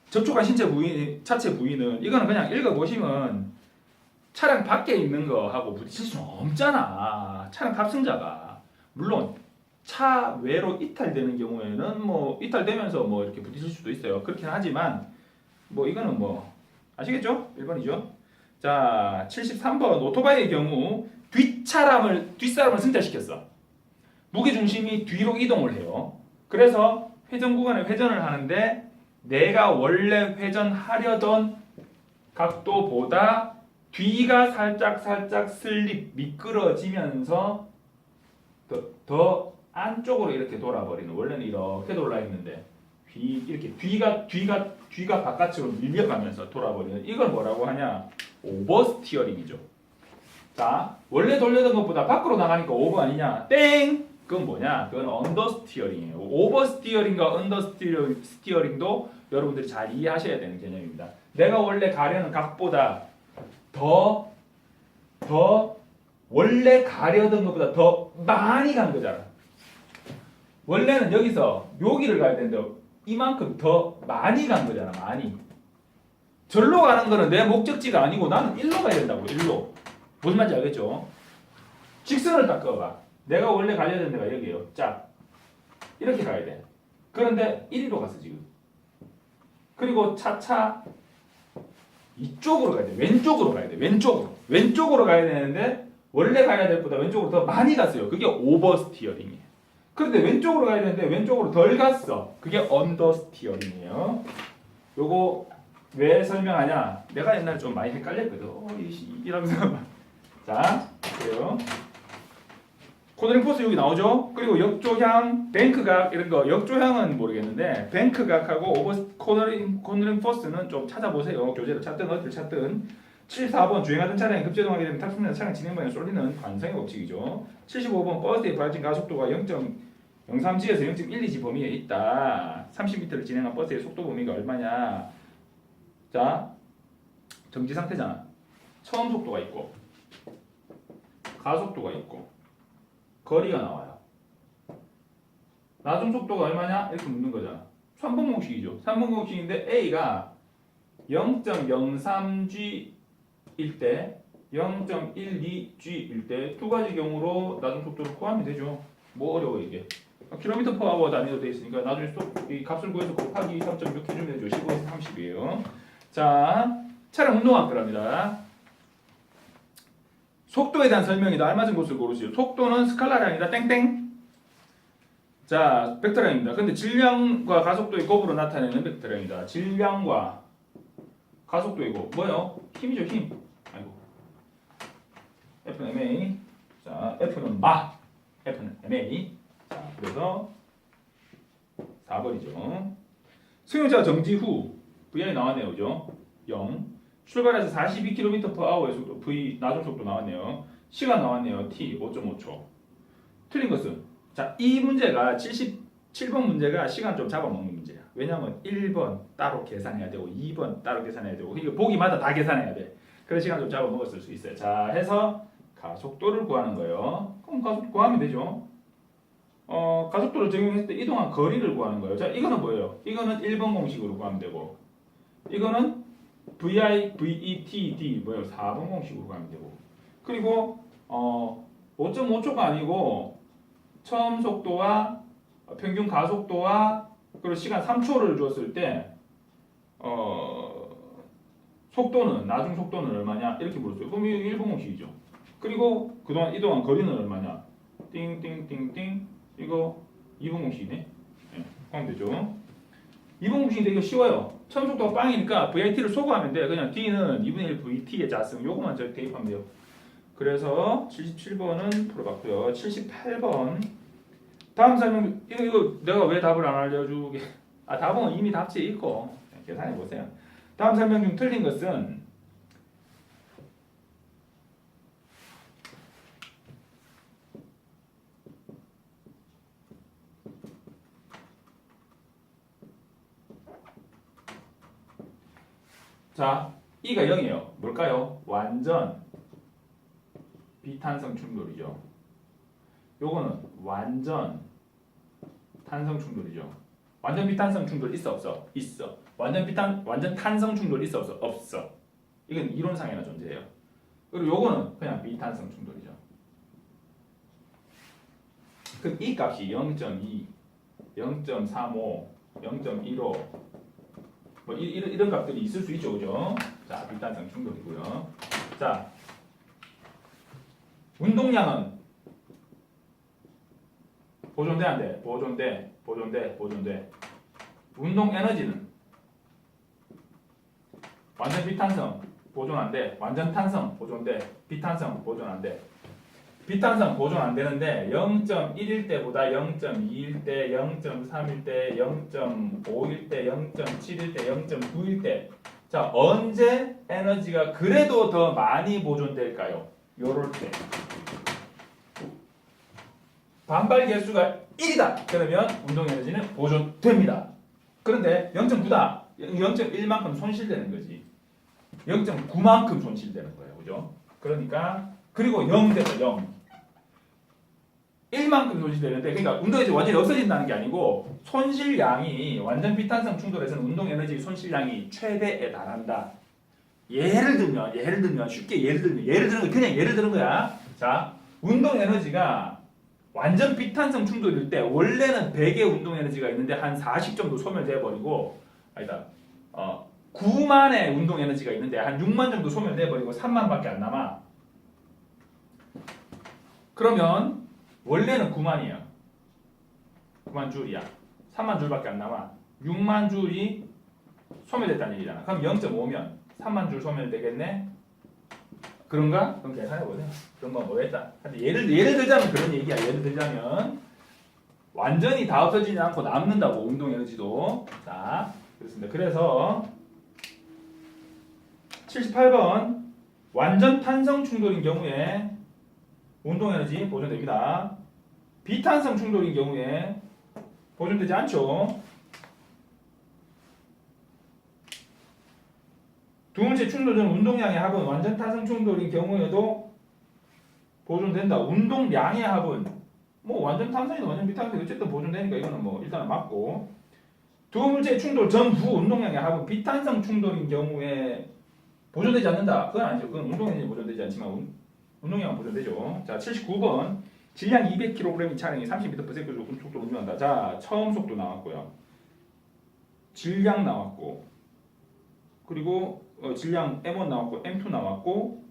접촉한 신체 부위, 차체 부위는 이거는 그냥 읽어보시면 차량 밖에 있는 거하고 부딪힐 수는 없잖아. 차량 탑승자가 물론 차 외로 이탈되는 경우에는 뭐 이탈되면서 뭐 이렇게 부딪힐 수도 있어요. 그렇긴 하지만 뭐 이거는 뭐 아시겠죠? 1번이죠. 자, 73번 오토바이의 경우 뒷사람을 승차시켰어. 무게 중심이 뒤로 이동을 해요. 그래서 회전 구간에 회전을 하는데 내가 원래 회전하려던 각도보다 뒤가 살짝 슬립 미끄러지면서 더 안쪽으로 이렇게 돌아버리는 원래는 이렇게 돌아 있는데 이렇게 뒤가 바깥으로 밀려가면서 돌아버리는 이걸 뭐라고 하냐? 오버스티어링이죠. 자, 원래 돌려던 것보다 밖으로 나가니까 오버 아니냐? 땡! 그건 뭐냐? 그건 언더스티어링이에요. 오버스티어링과 언더스티어링도 여러분들이 잘 이해하셔야 되는 개념입니다. 내가 원래 가려는 각보다 더 원래 가려던 것보다 더 많이 간 거잖아. 원래는 여기를 가야 되는데 이만큼 더 많이 간 거잖아. 많이. 절로 가는 거는 내 목적지가 아니고 나는 일로 가야 된다고. 일로. 무슨 말인지 알겠죠? 직선을 딱 그어봐. 내가 원래 가려야 되는 데가 여기예요. 짝. 이렇게 가야 돼. 그런데 이리로 갔어 지금. 그리고 차차 이쪽으로 가야 돼. 왼쪽으로 가야 돼. 왼쪽으로 가야 되는데 원래 가야 될 것보다 왼쪽으로 더 많이 갔어요. 그게 오버스티어링이에요. 그런데 왼쪽으로 가야 되는데 왼쪽으로 덜 갔어. 그게 언더스티어링이에요. 요거 왜 설명하냐? 내가 옛날에 좀 많이 헷갈렸거든. 이러면서 자, 그래요. 코너링 포스 여기 나오죠? 그리고 역조향, 뱅크각 이런 거 역조향은 모르겠는데 뱅크각하고 코너링 포스는 좀 찾아보세요. 교재를 찾든 어디를 찾든. 74번 주행하던 차량이 급제동하게 되면 탑승자 차량 진행 방향 쏠리는 관성의 법칙이죠. 75번 버스의 발진 가속도가 0.03g에서 0.12g 범위에 있다. 30m를 진행한 버스의 속도 범위가 얼마냐? 자, 정지 상태잖아. 처음 속도가 있고 가속도가 있고 거리가 나와요. 나중 속도가 얼마냐? 이렇게 묻는 거잖아. 3번 공식이죠. 3번 공식인데 A가 0.03G일 때 0.12G일 때 두 가지 경우로 나중 속도를 구하면 되죠. 뭐 어려워 이게. 킬로미터 퍼 아워 단위로 되어 있으니까 나중에 이 값을 구해서 곱하기 3.6 해주면 되죠. 15에서 30이에요. 자, 차량 운동학 들어갑니다. 속도에 대한 설명이다. 알맞은 곳을 고르시오. 속도는 스칼라량이다. 땡땡. 자, 벡터량입니다. 근데 질량과 가속도의 곱으로 나타내는 벡터량이다. 질량과 가속도의 곱. 뭐요? 힘이죠, 힘. 아이고. F는 MA. 자, F는 마. F는 MA. 자, 그래서 4번이죠. 승용차 정지 후 VI 나왔네요. 그죠? 0. 출발해서 42km/h의 속도 V 나중 속도 나왔네요. 시간 나왔네요. T 5.5초. 틀린 것은 자, 이 문제가 77번 문제가 시간 좀 잡아먹는 문제야. 왜냐면 1번 따로 계산해야 되고 2번 따로 계산해야 되고 이거 보기마다 다 계산해야 돼. 그래서 시간 좀 잡아먹었을 수 있어요. 자, 해서 가속도를 구하는 거예요. 그럼 가속도 구하면 되죠. 가속도를 적용했을 때 이동한 거리를 구하는 거예요. 자, 이거는 뭐예요? 이거는 1번 공식으로 구하면 되고 이거는 VI, VET, D 뭐예요? 4번 공식으로 가면 되고 그리고 5.5초가 아니고 처음 속도와 평균 가속도와 그리고 시간 3초를 줬을 때 속도는 나중 속도는 얼마냐 이렇게 물었어요. 그럼 이거 1번 공식이죠. 그리고 그동안 이동한 거리는 얼마냐? 띵띵띵띵 이거 2번 공식이네. 네, 하면 되죠. 2번 공식인데 이거 쉬워요. 처음 속도가 빵이니까 VIT를 소거하면 돼. 그냥 D는 2분의 1 VT의 자승 요거만 저기 대입하면 돼요. 그래서 77번은 풀어봤고요. 78번 다음 설명 이거 내가 왜 답을 안 알려주게 답은 이미 답지에 있고 계산해 보세요. 다음 설명 중 틀린 것은 자, E가 0이에요. 뭘까요? 완전 비탄성 충돌이죠. 요거는 완전 탄성 충돌이죠. 완전 비탄성 충돌 있어 없어? 있어. 완전 탄성 충돌 있어 없어? 없어. 이건 이론상에나 존재해요. 그리고 요거는 그냥 비탄성 충돌이죠. 그럼 이 값이 0.2, 0.35, 0.15 뭐 이런 값들이 있을 수 있죠, 그죠? 자, 비탄성 충돌이고요. 자, 운동량은 보존돼 안 돼? 보존돼. 운동 에너지는 완전 비탄성 보존 안 돼. 완전 탄성 보존돼. 비탄성 보존 안 돼. 비탄성 보존 안 되는데 0.1일 때보다 0.2일 때, 0.3일 때, 0.5일 때, 0.7일 때, 0.9일 때. 자, 언제 에너지가 그래도 더 많이 보존될까요? 요럴 때. 반발 개수가 1이다. 그러면 운동 에너지는 보존됩니다. 그런데 0.9다. 0.1만큼 손실되는 거지. 0.9만큼 손실되는 거예요. 그죠? 그러니까 그리고 0 돼서 0. 1만큼 손실되는데 그러니까 운동 에너지 완전히 없어진다는 게 아니고 손실량이 완전 비탄성 충돌에서는 운동 에너지 손실량이 최대에 달한다. 예를 들면 쉽게 예를 들면 그냥 예를 드는 거야. 자, 운동 에너지가 완전 비탄성 충돌일 때 원래는 100의 운동 에너지가 있는데 한 40 정도 소멸돼 버리고 9만의 운동 에너지가 있는데 한 6만 정도 소멸돼 버리고 3만밖에 안 남아. 그러면 원래는 9만이에요. 9만 줄이야. 3만 줄밖에 안 남아. 6만 줄이 소멸됐다는 얘기잖아. 그럼 0.5면 3만 줄 소멸되겠네? 그런가? 그럼 계산해보세요. 그런 건 뭐겠다. 예를 들자면 그런 얘기야. 예를 들자면 완전히 다 없어지지 않고 남는다고 운동 에너지도. 자, 그렇습니다. 그래서 78번 완전 탄성 충돌인 경우에 운동 에너지 보존됩니다. 비탄성 충돌인 경우에 보존되지 않죠. 두 번째 충돌은 운동량의 합은 완전 탄성 충돌인 경우에도 보존된다. 운동량의 합은 뭐 완전 탄산이든 완전 비탄산이든 어쨌든 보존되니까 이거는 뭐 일단은 맞고. 두 물체의 충돌 전후 운동량의 합은 비탄성 충돌인 경우에 보존되지 않는다. 그건 아니죠. 그건 운동량이 보존되지 않지만 운동량은 보존되죠. 자, 79번. 질량 200kg인 차량이 30m/s 속도로 운전한다. 자, 처음 속도 나왔고요. 질량 나왔고, 그리고 질량 M1 나왔고, M2 나왔고,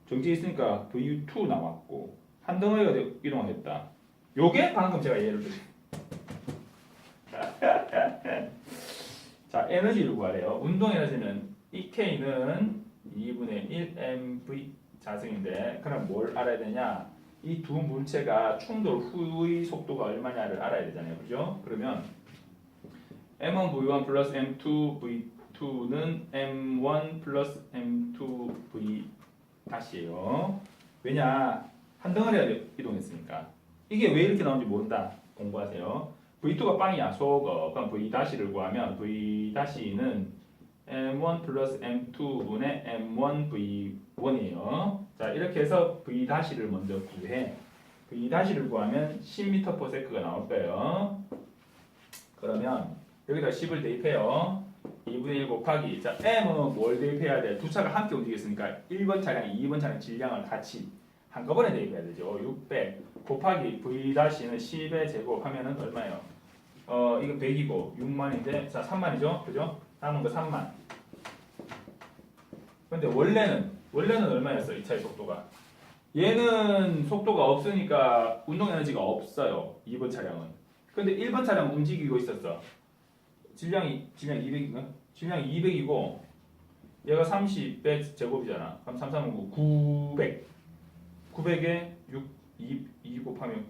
정지에 있으니까 VU2 나왔고, 한 덩어리가 이동하겠다. 요게 방금 제가 예를 들었어요. 자, 에너지를 구하래요. 운동 에너지는 EK는 2분의 1 mv 자승인데, 그럼 뭘 알아야 되냐? 이 두 물체가 충돌 후의 속도가 얼마냐를 알아야 되잖아요. 그죠? 그러면 M1 V1 플러스 M2 V2는 M1 플러스 M2 V 다시예요. 왜냐? 한 덩어리가 이동했으니까. 이게 왜 이렇게 나오는지 모른다. 공부하세요. V2가 빵이야. 소거. 그럼 V 다시를 구하면 V 다시는 M1 플러스 M2분의 M1 V1이에요. 자, 이렇게 해서 V 다시를 먼저 구해. V 다시를 구하면 10m/s가 나올 거예요. 그러면 여기다 10을 대입해요. 2분의 1 곱하기. 자, M은 뭘 대입해야 돼? 두 차가 함께 움직였으니까 1번 차량, 2번 차량 질량을 같이 한꺼번에 대입해야 되죠. 600 곱하기 V 다시는 10의 제곱하면은 얼마예요? 이거 100이고 6만인데, 자 3만이죠, 그죠? 남은 거 3만. 근데 원래는 얼마였어? 이 차의 속도가. 얘는 속도가 없으니까 운동 에너지가 없어요. 2번 차량은. 근데 1번 차량은 움직이고 있었어. 질량 200인가? 질량이 200이고 얘가 30배 제곱이잖아. 그럼 3, 3, 900. 900에 2 곱하면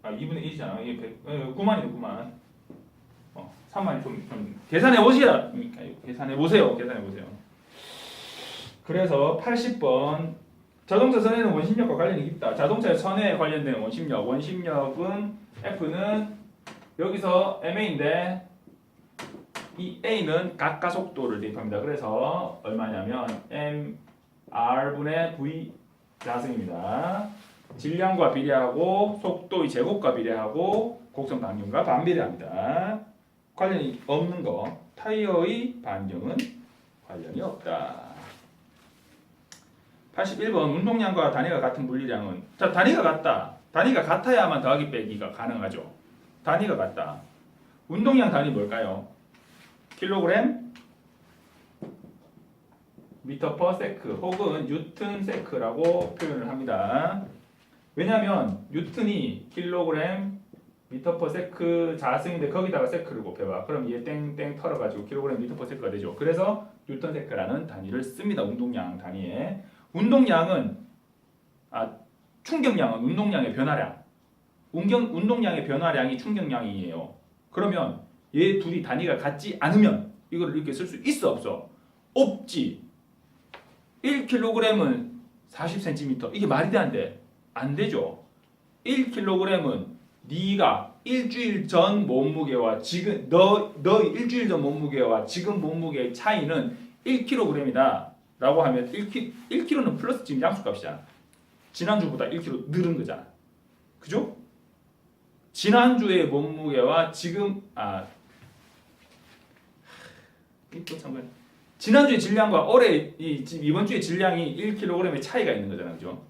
2분의 1이잖아. 이게 100, 9만이네, 9만. 3만이 좀 계산해 보시라. 계산해 보세요. 그래서 80번. 자동차 선에는 원심력과 관련이 있다. 자동차의 선에 관련된 원심력. 원심력은 F는 여기서 MA인데 이 A는 각가속도를 대입합니다. 그래서 얼마냐면 MR분의 V 자승입니다. 질량과 비례하고 속도의 제곱과 비례하고 곡선 반경과 반비례합니다. 관련이 없는 거. 타이어의 반경은 관련이 없다. 81번. 운동량과 단위가 같은 물리량은, 자, 단위가 같다. 단위가 같아야만 더하기 빼기가 가능하죠. 단위가 같다. 운동량 단위 뭘까요? 킬로그램 미터 퍼 세크 혹은 뉴튼 세크라고 표현을 합니다. 왜냐하면 뉴튼이 킬로그램 미터 퍼 세크 자승인데 거기다가 세크를 곱해봐. 그럼 얘 땡땡 털어가지고 킬로그램 미터 퍼 세크가 되죠. 그래서 뉴턴 세크라는 단위를 씁니다. 운동량 단위에. 운동량은 충격량은 운동량의 변화량. 운동량의 변화량이 충격량이에요. 그러면 얘 둘이 단위가 같지 않으면 이걸 이렇게 쓸 수 있어 없어? 없지. 1kg은 40cm. 이게 말이 돼 안 돼? 안 되죠. 1kg은 네가 일주일 전 몸무게와 지금 너 일주일 전 몸무게와 지금 몸무게의 차이는 1kg이다 라고 하면 1kg는 플러스 지금 양수값이잖아. 지난주보다 1kg 늘은 거잖아. 그죠? 지난주의 몸무게와 지금 지난주의 질량과 이번 주의 질량이 1kg의 차이가 있는 거잖아. 그죠?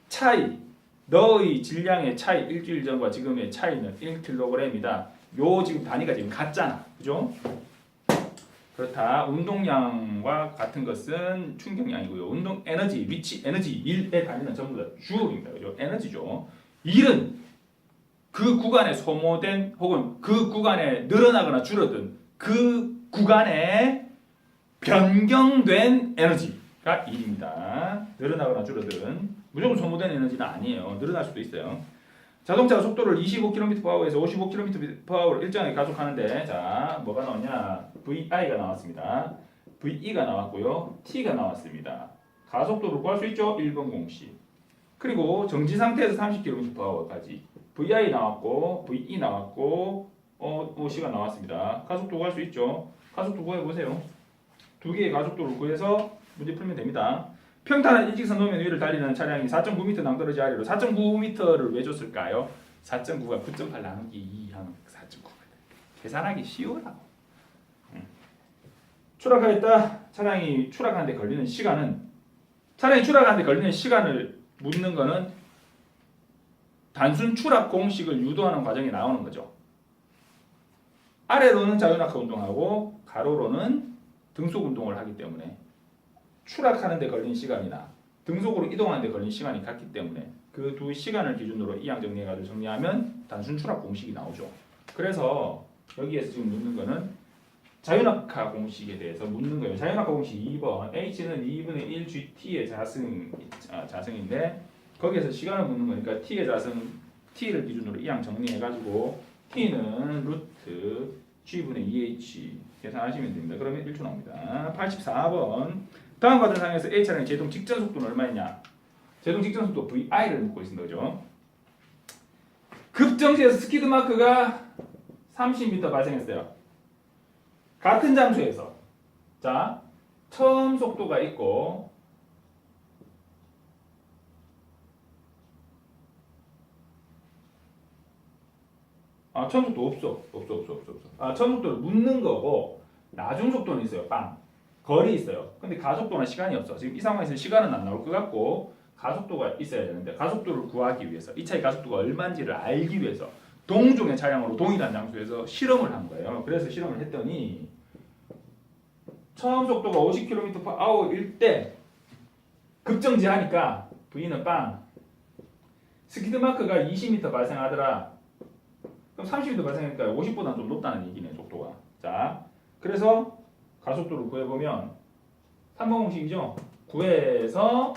차이, 너의 질량의 차이, 일주일 전과 지금의 차이는 1kg이다. 요 지금 단위가 지금 같잖아. 그죠? 그렇다. 운동량과 같은 것은 충격량이고요. 운동 에너지, 위치 에너지, 일의 단위는 전부 다 주어입니다. 그죠? 에너지죠. 일은 그 구간에 소모된 혹은 그 구간에 늘어나거나 줄어든 그 구간에 변경된 에너지가 일입니다. 늘어나거나 줄어든 무조건 소모된 에너지는 아니에요. 늘어날 수도 있어요. 자동차가 속도를 25km/h에서 55km/h로 일정하게 가속하는데, 자, 뭐가 나왔냐? VI가 나왔습니다. VE가 나왔고요. T가 나왔습니다. 가속도를 구할 수 있죠? 1번 공식. 그리고 정지 상태에서 30km/h까지 VI 나왔고, VE 나왔고, OC가 나왔습니다. 가속도 구할 수 있죠? 가속도 구해보세요. 두 개의 가속도를 구해서 문제 풀면 됩니다. 평탄한 일직선 도면 위를 달리는 차량이 4.9m 낭떠러지 아래로 4.9m를 왜 줬을까요? 4.9가 9.8 나누기 2 하면 4.9가 돼. 계산하기 쉬우라고. 추락하였다. 차량이 추락하는데 걸리는 시간은 차량이 추락하는데 걸리는 시간을 묻는 거는 단순 추락 공식을 유도하는 과정이 나오는 거죠. 아래로는 자유낙하 운동하고 가로로는 등속 운동을 하기 때문에 추락하는 데 걸린 시간이나 등속으로 이동하는 데 걸린 시간이 같기 때문에 그 두 시간을 기준으로 이항 정리해가지고 정리하면 단순 추락 공식이 나오죠. 그래서 여기에서 지금 묻는 거는 자유낙하 공식에 대해서 묻는 거예요. 자유낙하 공식 2번 h는 2분의 1 gt의 자승인데 거기에서 시간을 묻는 거니까 t의 자승 t를 기준으로 이항 정리해가지고 t는 루트 g분의 2h 계산하시면 됩니다. 그러면 1초 나옵니다. 84번 다음과 같은 상황에서 A 차량의 제동 직전 속도는 얼마였냐? 제동 직전 속도 VI를 묻고 있습니다. 그죠? 급정지에서 스키드 마크가 30m 발생했어요. 같은 장소에서 자 처음 속도가 있고 처음 속도 없어. 처음 속도를 묻는 거고 나중 속도는 있어요. 거리 있어요. 근데 가속도나 시간이 없어. 지금 이 상황에서 시간은 안 나올 것 같고 가속도가 있어야 되는데 가속도를 구하기 위해서 이 차의 가속도가 얼마인지를 알기 위해서 동종의 차량으로 동일한 장소에서 실험을 한 거예요. 그래서 실험을 했더니 처음 속도가 50km/h일 때 급정지하니까 V는 스키드 마크가 20m 발생하더라. 그럼 30m 발생하니까 50보다는 좀 높다는 얘기네, 속도가. 자, 그래서 가속도를 구해보면 3번 공식이죠. 9에서